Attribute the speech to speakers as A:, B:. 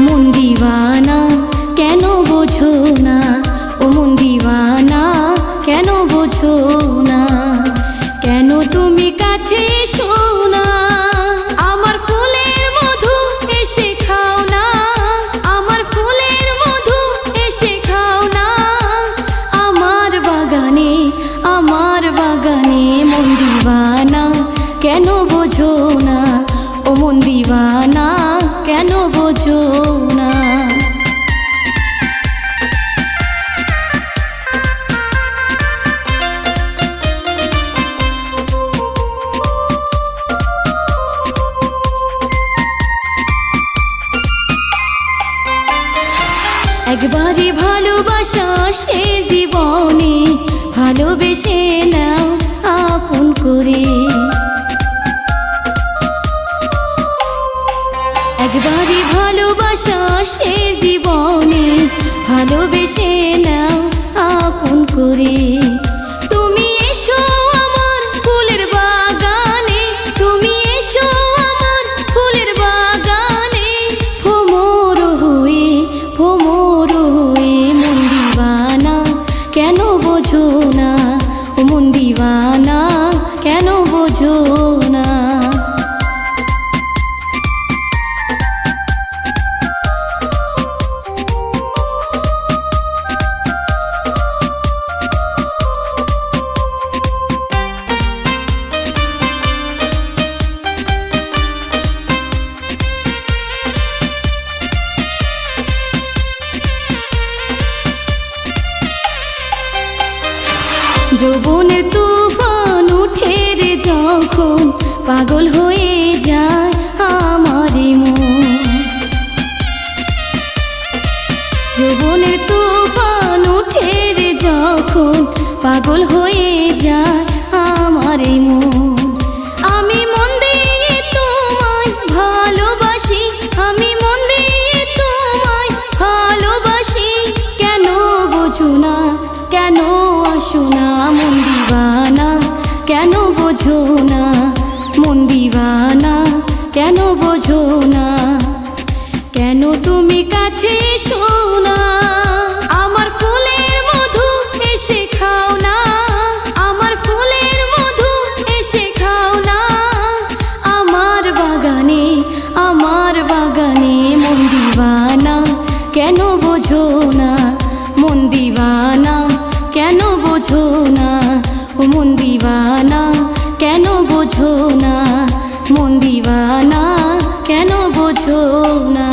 A: মন দিওয়ানা কেন বোঝো না, ও মন দিওয়ানা কেন বোঝো না, কেন তুমি কাছে এসো না, আমার ফুলের মধু এসে খাও না, আমার ফুলের মধু এসে খাও না, আমার বাগানে মন দিওয়ানা কেন বোঝো না, ও মন দিওয়ানা কেন বোঝো না। একবারে ভালোবাসা সে জীবনে, ভালোবেসে নাও আপন করে, একবারে ভালোবাসা সে জীবনে, ভালোবেসে নাও আপন করে। তুমি এসো আমার ফুলের বাগানে, তুমি এসো আমার ফুলের বাগানে, ভোমর হয়ে মন দিওয়ানা কেন বোঝো না, ও মন দিওয়ানা কেন বোঝো না। যৌবনের তুফান উঠে রে যখন, পাগল হয়ে যায় আমার মন, যৌবনের তুফান উঠে রে যখন, পাগল হয়ে যায় আমার মন। আমি মন দিয়ে তোমায় ভালোবাসি, আমি মন দিয়ে তোমায় ভালোবাসি, কেন বোঝো না, কেন আসো না, মন দিওয়ানা কেন বোঝো না, মন দিওয়ানা কেন বোঝো না, কেন তুমি কাছে এসো না, আমার ফুলের মধু এসে খাও না, আমার ফুলের মধু এসে খাও না, আমার বাগানে মন দিওয়ানা কেন বোঝো না, মন দিওয়ানা কেন বোঝো না, ও মন দিওয়ানা কেন বোঝো না, মন দিওয়ানা কেন বোঝো না।